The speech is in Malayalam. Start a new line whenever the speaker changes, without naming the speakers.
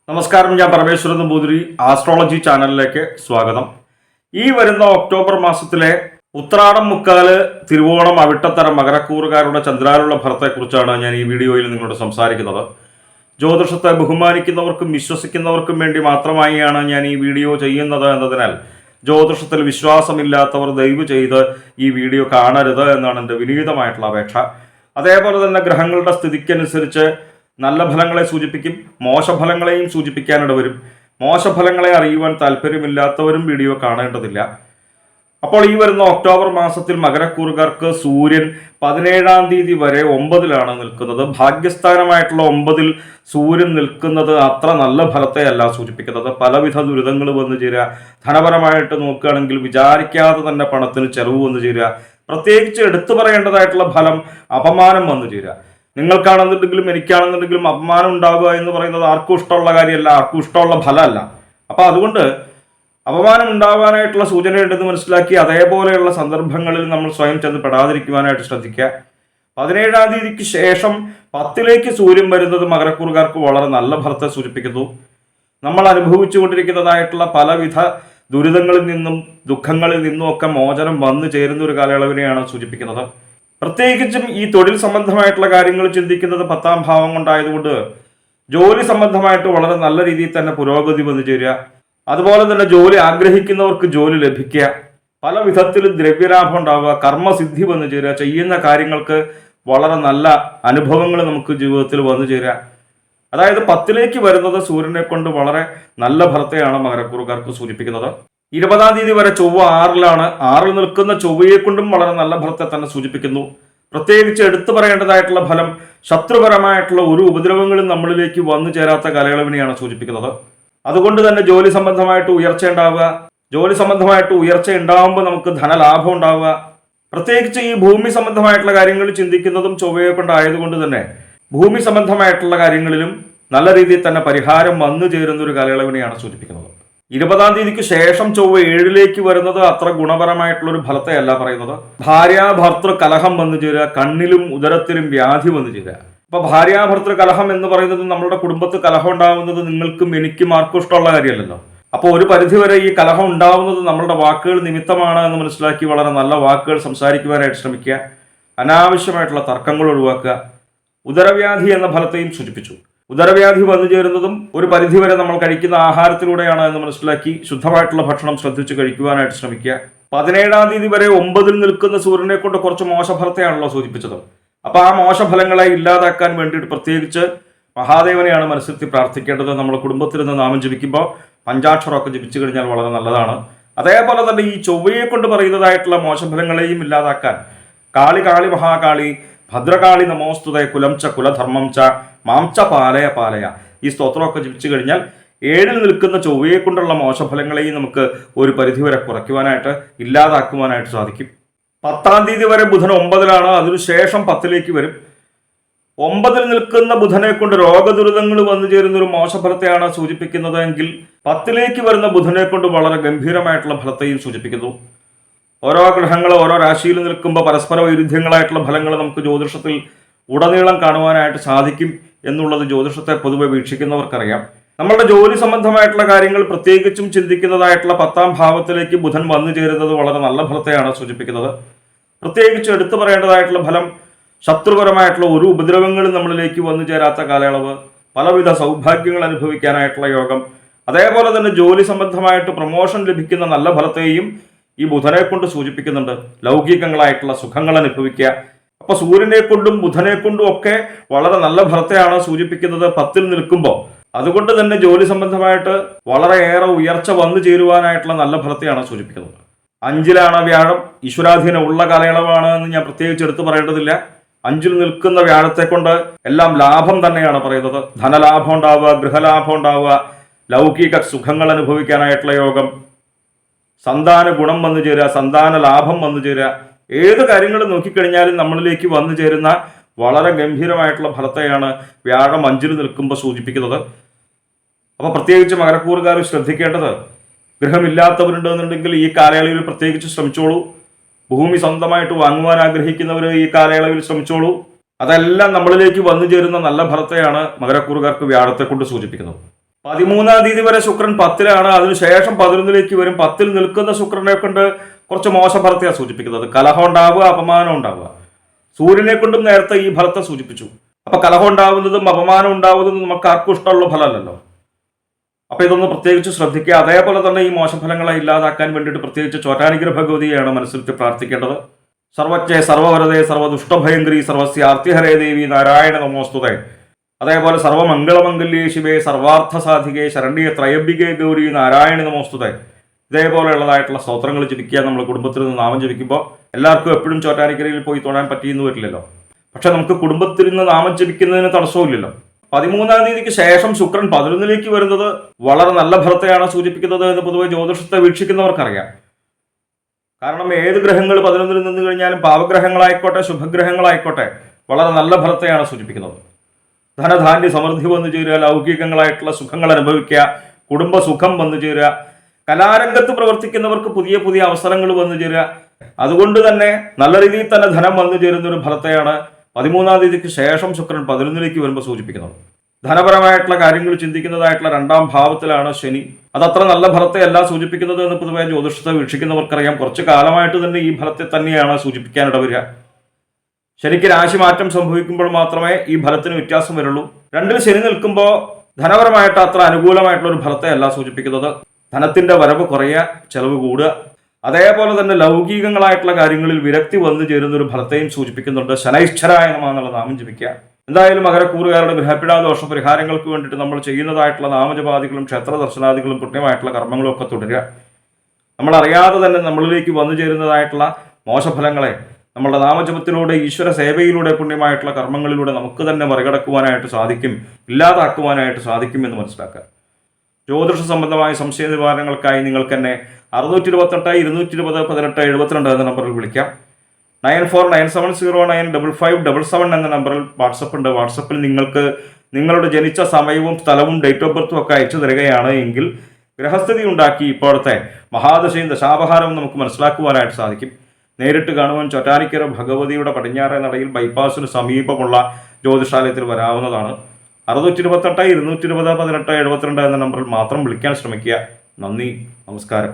നമസ്കാരം, ഞാൻ പരമേശ്വരൻ നമ്പൂതിരി. ആസ്ട്രോളജി ചാനലിലേക്ക് സ്വാഗതം. ഈ വരുന്ന ഒക്ടോബർ മാസത്തിലെ ഉത്രാടം, മുക്കാല്, തിരുവോണം, അവിട്ടത്തരം മകരക്കൂറുകാരുടെ ചന്ദ്രാനുള്ള ഫലത്തെക്കുറിച്ചാണ് ഞാൻ ഈ വീഡിയോയിൽ നിങ്ങളോട് സംസാരിക്കുന്നത്. ജ്യോതിഷത്തെ ബഹുമാനിക്കുന്നവർക്കും വിശ്വസിക്കുന്നവർക്കും വേണ്ടി മാത്രമായാണ് ഞാൻ ഈ വീഡിയോ ചെയ്യുന്നത് എന്നതിനാൽ ജ്യോതിഷത്തിൽ വിശ്വാസമില്ലാത്തവർ ദയവ് ചെയ്ത് ഈ വീഡിയോ കാണരുത് എന്നാണ് എൻ്റെ വിനീതമായിട്ടുള്ള അപേക്ഷ. അതേപോലെ തന്നെ ഗ്രഹങ്ങളുടെ സ്ഥിതിക്കനുസരിച്ച് നല്ല ഫലങ്ങളെ സൂചിപ്പിക്കും, മോശഫലങ്ങളെയും സൂചിപ്പിക്കാനിട വരും. മോശഫലങ്ങളെ അറിയുവാൻ താല്പര്യമില്ലാത്തവരും വീഡിയോ കാണേണ്ടതില്ല. അപ്പോൾ ഈ വരുന്ന ഒക്ടോബർ മാസത്തിൽ മകരക്കൂറുകാർക്ക് സൂര്യൻ 17-ാം തീയതി വരെ 9-ലാണ് നിൽക്കുന്നത്. ഭാഗ്യസ്ഥാനമായിട്ടുള്ള 9-ൽ സൂര്യൻ നിൽക്കുന്നത് അത്ര നല്ല ഫലത്തെയല്ല സൂചിപ്പിക്കുന്നത്. പലവിധ ദുരിതങ്ങൾ വന്നു ചേരുക, ധനപരമായിട്ട് നോക്കുകയാണെങ്കിൽ വിചാരിക്കാതെ തന്നെ പണത്തിന് ചെലവ് വന്നു ചേരുക. പ്രത്യേകിച്ച് എടുത്തു പറയേണ്ടതായിട്ടുള്ള ഫലം അപമാനം വന്നു ചേരുക. നിങ്ങൾക്കാണെന്നുണ്ടെങ്കിലും എനിക്കാണെന്നുണ്ടെങ്കിലും അപമാനം ഉണ്ടാവുക എന്ന് പറയുന്നത് ആർക്കും ഇഷ്ടമുള്ള കാര്യമല്ല, ആർക്കും ഇഷ്ടമുള്ള ഫലമല്ല. അപ്പം അതുകൊണ്ട് അപമാനം ഉണ്ടാവാനായിട്ടുള്ള സൂചനയുണ്ടെന്ന് മനസ്സിലാക്കി അതേപോലെയുള്ള സന്ദർഭങ്ങളിൽ നമ്മൾ സ്വയം ചെന്ന് പെടാതിരിക്കുവാനായിട്ട് ശ്രദ്ധിക്കുക. 17-ാം തീയതിക്ക് ശേഷം 10-ലേക്ക് സൂര്യൻ വരുന്നത് മകരക്കൂറുകാർക്ക് വളരെ നല്ല ഫലത്തെ സൂചിപ്പിക്കുന്നു. നമ്മൾ അനുഭവിച്ചുകൊണ്ടിരിക്കുന്നതായിട്ടുള്ള പലവിധ ദുരിതങ്ങളിൽ നിന്നും ദുഃഖങ്ങളിൽ നിന്നും ഒക്കെ മോചനം വന്നു ചേരുന്ന ഒരു കാലയളവിനെയാണ് സൂചിപ്പിക്കുന്നത്. പ്രത്യേകിച്ചും ഈ തൊഴിൽ സംബന്ധമായിട്ടുള്ള കാര്യങ്ങൾ ചിന്തിക്കുന്നത് 10-ാം ഭാവം കൊണ്ടായതുകൊണ്ട് ജോലി സംബന്ധമായിട്ട് വളരെ നല്ല രീതിയിൽ തന്നെ പുരോഗതി വന്നു ചേരുക. അതുപോലെ തന്നെ ജോലി ആഗ്രഹിക്കുന്നവർക്ക് ജോലി ലഭിക്കുക, പല വിധത്തിലും ദ്രവ്യലാഭം ഉണ്ടാവുക, കർമ്മസിദ്ധി വന്നു ചേരുക, ചെയ്യുന്ന കാര്യങ്ങൾക്ക് വളരെ നല്ല അനുഭവങ്ങൾ നമുക്ക് ജീവിതത്തിൽ വന്നു ചേരുക. അതായത് 10-ലേക്ക് വരുന്നത് സൂര്യനെ കൊണ്ട് വളരെ നല്ല ഫലത്തെയാണ് മകരക്കൂറുകാർക്ക് സൂചിപ്പിക്കുന്നത്. 20-ാം തീയതി വരെ ചൊവ്വ 6-ലാണ്. 6-ൽ നിൽക്കുന്ന ചൊവ്വയെ കൊണ്ടും വളരെ നല്ല ഫലത്തെ തന്നെ സൂചിപ്പിക്കുന്നു. പ്രത്യേകിച്ച് എടുത്തു പറയേണ്ടതായിട്ടുള്ള ഫലം ശത്രുപരമായിട്ടുള്ള ഒരു ഉപദ്രവങ്ങളും നമ്മളിലേക്ക് വന്നു ചേരാത്ത കാലയളവിനെയാണ് സൂചിപ്പിക്കുന്നത്. അതുകൊണ്ട് തന്നെ ജോലി സംബന്ധമായിട്ട് ഉയർച്ച ഉണ്ടാവുക. ജോലി സംബന്ധമായിട്ട് ഉയർച്ച ഉണ്ടാവുമ്പോൾ നമുക്ക് ധനലാഭം ഉണ്ടാവുക. പ്രത്യേകിച്ച് ഈ ഭൂമി സംബന്ധമായിട്ടുള്ള കാര്യങ്ങൾ ചിന്തിക്കുന്നതും ചൊവ്വയെ കൊണ്ടായതുകൊണ്ട് തന്നെ ഭൂമി സംബന്ധമായിട്ടുള്ള കാര്യങ്ങളിലും നല്ല രീതിയിൽ തന്നെ പരിഹാരം വന്നു ചേരുന്ന ഒരു കാലയളവിനെയാണ് സൂചിപ്പിക്കുന്നത്. 20-ാം തീയതിക്ക് ശേഷം ചൊവ്വ 7-ലേക്ക് വരുന്നത് അത്ര ഗുണപരമായിട്ടുള്ള ഒരു ഫലത്തെയല്ല പറയുന്നത്. ഭാര്യാഭർത്തൃ കലഹം വന്നു ചേരുക, കണ്ണിലും ഉദരത്തിലും വ്യാധി വന്നു ചേരുക. അപ്പൊ ഭാര്യാഭർത്തൃ കലഹം എന്ന് പറയുന്നത് നമ്മുടെ കുടുംബത്ത് കലഹം ഉണ്ടാവുന്നത് നിങ്ങൾക്കും എനിക്കും ആർക്കും ഇഷ്ടമുള്ള കാര്യമല്ലല്ലോ. അപ്പോൾ ഒരു പരിധിവരെ ഈ കലഹം ഉണ്ടാവുന്നത് നമ്മളുടെ വാക്കുകൾ നിമിത്തമാണ് എന്ന് മനസ്സിലാക്കി വളരെ നല്ല വാക്കുകൾ സംസാരിക്കുവാനായിട്ട് ശ്രമിക്കുക. അനാവശ്യമായിട്ടുള്ള തർക്കങ്ങൾ ഒഴിവാക്കുക. ഉദരവ്യാധി എന്ന ഫലത്തെയും സൂചിപ്പിച്ചു. ഉദരവ്യാധി വന്നു ചേരുന്നതും ഒരു പരിധിവരെ നമ്മൾ കഴിക്കുന്ന ആഹാരത്തിലൂടെയാണ് എന്ന് മനസ്സിലാക്കി ശുദ്ധമായിട്ടുള്ള ഭക്ഷണം ശ്രദ്ധിച്ച് കഴിക്കുവാനായിട്ട് ശ്രമിക്കുക. 17-ാം തീയതി വരെ 9-ൽ നിൽക്കുന്ന സൂര്യനെ കൊണ്ട് കുറച്ച് മോശഫലത്തെയാണല്ലോ സൂചിപ്പിച്ചത്. അപ്പൊ ആ മോശഫലങ്ങളെ ഇല്ലാതാക്കാൻ വേണ്ടിയിട്ട് പ്രത്യേകിച്ച് മഹാദേവനെയാണ് മനസ്സിരുത്തി പ്രാർത്ഥിക്കേണ്ടത്. നമ്മുടെ കുടുംബത്തിൽ നിന്ന് നാമം ജപിക്കുമ്പോൾ പഞ്ചാക്ഷരമൊക്കെ ജപിച്ചു കഴിഞ്ഞാൽ വളരെ നല്ലതാണ്. അതേപോലെ തന്നെ ഈ ചൊവ്വയെ കൊണ്ട് പറയുന്നതായിട്ടുള്ള മോശഫലങ്ങളെയും ഇല്ലാതാക്കാൻ കാളി കാളി മഹാകാളി ഭദ്രകാളി നമോസ്തുതേ കുലം ച കുലധർമ്മം ച മാംച പാലയ പാലയ ഈ സ്തോത്രമൊക്കെ ജപിച്ചു കഴിഞ്ഞാൽ 7-ൽ നിൽക്കുന്ന ചൊവ്വയെ കൊണ്ടുള്ള മോശഫലങ്ങളെയും നമുക്ക് ഒരു പരിധിവരെ കുറയ്ക്കുവാനായിട്ട് ഇല്ലാതാക്കുവാനായിട്ട് സാധിക്കും. 10-ാം തീയതി വരെ ബുധൻ 9-ലാണ്. അതിനുശേഷം 10-ലേക്ക് വരും. 9-ൽ നിൽക്കുന്ന ബുധനെ കൊണ്ട് രോഗദുരിതങ്ങൾ വന്നു ചേരുന്ന ഒരു മോശഫലത്തെയാണ് സൂചിപ്പിക്കുന്നത് എങ്കിൽ 10-ലേക്ക് വരുന്ന ബുധനെ കൊണ്ട് വളരെ ഗംഭീരമായിട്ടുള്ള ഫലത്തെയും സൂചിപ്പിക്കുന്നു. ഓരോ ഗ്രഹങ്ങൾ ഓരോ രാശിയിൽ നിൽക്കുമ്പോൾ പരസ്പര വൈരുദ്ധ്യങ്ങളായിട്ടുള്ള ഫലങ്ങൾ നമുക്ക് ജ്യോതിഷത്തിൽ ഉടനീളം കാണുവാനായിട്ട് സാധിക്കും എന്നുള്ളത് ജ്യോതിഷത്തെ പൊതുവെ വീക്ഷിക്കുന്നവർക്കറിയാം. നമ്മളുടെ ജോലി സംബന്ധമായിട്ടുള്ള കാര്യങ്ങൾ പ്രത്യേകിച്ചും ചിന്തിക്കുന്നതായിട്ടുള്ള 10-ാം ഭാവത്തിലേക്ക് ബുധൻ വന്നു ചേരുന്നത് വളരെ നല്ല ഫലത്തെയാണ് സൂചിപ്പിക്കുന്നത്. പ്രത്യേകിച്ച് എടുത്തു പറയേണ്ടതായിട്ടുള്ള ഫലം ശത്രുപരമായിട്ടുള്ള ഒരു ഉപദ്രവങ്ങളും നമ്മളിലേക്ക് വന്നു ചേരാത്ത കാലയളവ്, പലവിധ സൗഭാഗ്യങ്ങൾ അനുഭവിക്കാനായിട്ടുള്ള യോഗം, അതേപോലെ തന്നെ ജോലി സംബന്ധമായിട്ട് പ്രൊമോഷൻ ലഭിക്കുന്ന നല്ല ഫലത്തെയും ഈ ബുധനെ കൊണ്ട് സൂചിപ്പിക്കുന്നുണ്ട്. ലൗകികങ്ങളായിട്ടുള്ള സുഖങ്ങൾ അനുഭവിക്കുക. അപ്പൊ സൂര്യനെ കൊണ്ടും ബുധനെ കൊണ്ടും ഒക്കെ വളരെ നല്ല ഫലത്തെയാണ് സൂചിപ്പിക്കുന്നത് 10-ൽ നിൽക്കുമ്പോൾ. അതുകൊണ്ട് തന്നെ ജോലി സംബന്ധമായിട്ട് വളരെയേറെ ഉയർച്ച വന്നു ചേരുവാനായിട്ടുള്ള നല്ല ഫലത്തെയാണ് സൂചിപ്പിക്കുന്നത്. 5-ലാണ് വ്യാഴം. ഈശ്വരാധീനം ഉള്ള കാലയളവാണ് എന്ന് ഞാൻ പ്രത്യേകിച്ച് എടുത്തു പറയേണ്ടതില്ല. 5-ൽ നിൽക്കുന്ന വ്യാഴത്തെ കൊണ്ട് എല്ലാം ലാഭം തന്നെയാണ് പറയുന്നത്. ധനലാഭം ഉണ്ടാവുക, ഗൃഹലാഭം ഉണ്ടാവുക, ലൗകിക സുഖങ്ങൾ അനുഭവിക്കാനായിട്ടുള്ള യോഗം, സന്താന ഗുണം വന്നു ചേരുക, സന്താന ലാഭം വന്നു ചേരുക. ഏത് കാര്യങ്ങൾ നോക്കിക്കഴിഞ്ഞാലും നമ്മളിലേക്ക് വന്നു ചേരുന്ന വളരെ ഗംഭീരമായിട്ടുള്ള ഫലത്തെയാണ് വ്യാഴം 5-ൽ നിൽക്കുമ്പോൾ സൂചിപ്പിക്കുന്നത്. അപ്പോൾ പ്രത്യേകിച്ച് മകരക്കൂറുകാർ ശ്രദ്ധിക്കേണ്ടത്, ഗൃഹമില്ലാത്തവരുണ്ടെന്നുണ്ടെങ്കിൽ ഈ കാലയളവിൽ പ്രത്യേകിച്ച് ശ്രമിച്ചോളൂ. ഭൂമി സ്വന്തമായിട്ട് വാങ്ങുവാൻ ആഗ്രഹിക്കുന്നവർ ഈ കാലയളവിൽ ശ്രമിച്ചോളൂ. അതെല്ലാം നമ്മളിലേക്ക് വന്നു ചേരുന്ന നല്ല ഫലത്തെയാണ് മകരക്കൂറുകാർക്ക് വ്യാഴത്തെ കൊണ്ട് സൂചിപ്പിക്കുന്നത്. 13-ാം തീയതി വരെ ശുക്രൻ 10-ലാണ്, അതിനുശേഷം 11-ലേക്ക് വരും. 10-ൽ നിൽക്കുന്ന ശുക്രനെ കൊണ്ട് കുറച്ച് മോശ ഫലത്തെയാണ് സൂചിപ്പിക്കുന്നത്. കലഹം ഉണ്ടാവുക, അപമാനം ഉണ്ടാവുക. സൂര്യനെ കൊണ്ടും നേരത്തെ ഈ ഫലത്തെ സൂചിപ്പിച്ചു. അപ്പൊ കലഹം ഉണ്ടാവുന്നതും അപമാനം ഉണ്ടാവുന്നതും നമുക്ക് ആർക്കും ഇഷ്ടമുള്ള ഫലമല്ലല്ലോ. അപ്പൊ ഇതൊന്ന് പ്രത്യേകിച്ച് ശ്രദ്ധിക്കുക. അതേപോലെ തന്നെ ഈ മോശഫലങ്ങളെ ഇല്ലാതാക്കാൻ വേണ്ടിയിട്ട് പ്രത്യേകിച്ച് ചോറ്റാനിക്കര ഭഗവതിയാണ് മനസ്സിലത്തി പ്രാർത്ഥിക്കേണ്ടത്. സർവജ്ഞേ സർവവരതേ സർവദുഷ്ടഭയങ്കരി സർവസ്യാർത്തിഹരേ ദേവി നാരായണ നമോസ്തുതേ. അതേപോലെ സർവമംഗളമംഗല്യേ ശിവേ സർവാർത്ഥ സാധികേ ശരണ്യേ ത്രയംബികേ ഗൗരി നാരായണ നമോസ്തുതേ. ഇതേപോലെയുള്ളതായിട്ടുള്ള സ്തോത്രങ്ങൾ ജപിക്കുക. നമ്മൾ കുടുംബത്തിൽ നിന്ന് നാമം ജപിക്കുമ്പോൾ എല്ലാവർക്കും എപ്പോഴും ചോറ്റാനിക്കരയിൽ പോയി തൊഴാൻ പറ്റിയെന്ന് വരില്ലല്ലോ. പക്ഷെ നമുക്ക് കുടുംബത്തിൽ നിന്ന് നാമം ജപിക്കുന്നതിന് തടസ്സമില്ലല്ലോ. 13-ാം തീയതിക്ക് ശേഷം ശുക്രൻ 11-ലേക്ക് വരുന്നത് വളരെ നല്ല ഫലത്തെയാണ് സൂചിപ്പിക്കുന്നത് എന്ന് പൊതുവെ ജ്യോതിഷത്തെ വീക്ഷിക്കുന്നവർക്കറിയാം. കാരണം ഏത് ഗ്രഹങ്ങൾ 11-ൽ നിന്ന് കഴിഞ്ഞാലും പാവഗ്രഹങ്ങളായിക്കോട്ടെ ശുഭഗ്രഹങ്ങളായിക്കോട്ടെ വളരെ നല്ല ഫലത്തെയാണ് സൂചിപ്പിക്കുന്നത്. ധനധാന്യ സമൃദ്ധി വന്നു ചേരുക, ലൗകികങ്ങളായിട്ടുള്ള സുഖങ്ങൾ അനുഭവിക്കുക, കുടുംബ സുഖം വന്നു ചേരുക, കലാരംഗത്ത് പ്രവർത്തിക്കുന്നവർക്ക് പുതിയ പുതിയ അവസരങ്ങൾ വന്നു ചേരുക. അതുകൊണ്ട് തന്നെ നല്ല രീതിയിൽ തന്നെ ധനം വന്നു ചേരുന്ന ഒരു ഫലത്തെയാണ് 13-ാം തീയതിക്ക് ശേഷം ശുക്രൻ 11-ലേക്ക് വരുമ്പോൾ സൂചിപ്പിക്കുന്നത്. ധനപരമായിട്ടുള്ള കാര്യങ്ങൾ ചിന്തിക്കുന്നതായിട്ടുള്ള 2-ാം ഭാവത്തിലാണ് ശനി. അതത്ര നല്ല ഫലത്തെ അല്ല സൂചിപ്പിക്കുന്നത് എന്ന് പൊതുവെ ജ്യോതിഷത്തെ വീക്ഷിക്കുന്നവർക്കറിയാം. കുറച്ചു കാലമായിട്ട് തന്നെ ഈ ഫലത്തെ തന്നെയാണ് സൂചിപ്പിക്കാനിട വരിക. ശനിക്ക് രാശിമാറ്റം സംഭവിക്കുമ്പോൾ മാത്രമേ ഈ ഫലത്തിന് വ്യത്യാസം വരുള്ളൂ. 2-ൽ ശനി നിൽക്കുമ്പോൾ ധനപരമായിട്ട് അത്ര അനുകൂലമായിട്ടുള്ള ഒരു ഫലത്തെ അല്ല സൂചിപ്പിക്കുന്നത്. ധനത്തിന്റെ വരവ് കുറയുക, ചെലവ് കൂടുക. അതേപോലെ തന്നെ ലൗകികങ്ങളായിട്ടുള്ള കാര്യങ്ങളിൽ വിരക്തി വന്നു ചേരുന്ന ഒരു ഫലത്തെയും സൂചിപ്പിക്കുന്നുണ്ട്. ശനൈശ്വരായ നമഃ എന്നുള്ള നാമം ജപിക്കുക. എന്തായാലും മകരക്കൂറുകാരുടെ ഗ്രഹപ്പിഴാ ദോഷ പരിഹാരങ്ങൾക്ക് വേണ്ടിയിട്ട് നമ്മൾ ചെയ്യുന്നതായിട്ടുള്ള നാമജപാദികളും ക്ഷേത്ര ദർശനാദികളും പുണ്യമായിട്ടുള്ള കർമ്മങ്ങളും ഒക്കെ തുടരുക. നമ്മൾ അറിയാതെ തന്നെ നമ്മളിലേക്ക് വന്നു ചേരുന്നതായിട്ടുള്ള മോശഫലങ്ങളെ നമ്മളുടെ നാമജപത്തിലൂടെ ഈശ്വര സേവയിലൂടെ പുണ്യമായിട്ടുള്ള കർമ്മങ്ങളിലൂടെ നമുക്ക് തന്നെ മറികടക്കുവാനായിട്ട് സാധിക്കും, ഇല്ലാതാക്കുവാനായിട്ട് സാധിക്കും എന്ന് മനസ്സിലാക്കുക. ജ്യോതിഷ സംബന്ധമായ സംശയ നിവാരണങ്ങൾക്കായി നിങ്ങൾക്ക് തന്നെ 628 220 18 72 എന്ന നമ്പറിൽ വിളിക്കാം. 9497095577 എന്ന നമ്പറിൽ വാട്സപ്പ് ഉണ്ട്. വാട്സപ്പിൽ നിങ്ങൾക്ക് നിങ്ങളുടെ ജനിച്ച സമയവും സ്ഥലവും ഡേറ്റ് ഓഫ് ബർത്തും ഒക്കെ അയച്ചു തരികയാണ് എങ്കിൽ ഗ്രഹസ്ഥിതി ഉണ്ടാക്കി ഇപ്പോഴത്തെ മഹാദശയും ദശാപഹാരവും നമുക്ക് മനസ്സിലാക്കുവാനായിട്ട് സാധിക്കും. നേരിട്ട് കാണുവാൻ ചോറ്റാനിക്കര ഭഗവതിയുടെ പടിഞ്ഞാറേ നടയിൽ ബൈപ്പാസിന് സമീപമുള്ള ജ്യോതിഷാലയത്തിൽ വരാവുന്നതാണ്. 628 220 18 72 എന്ന നമ്പറിൽ മാത്രം വിളിക്കാൻ ശ്രമിക്കുക. നന്ദി, നമസ്കാരം.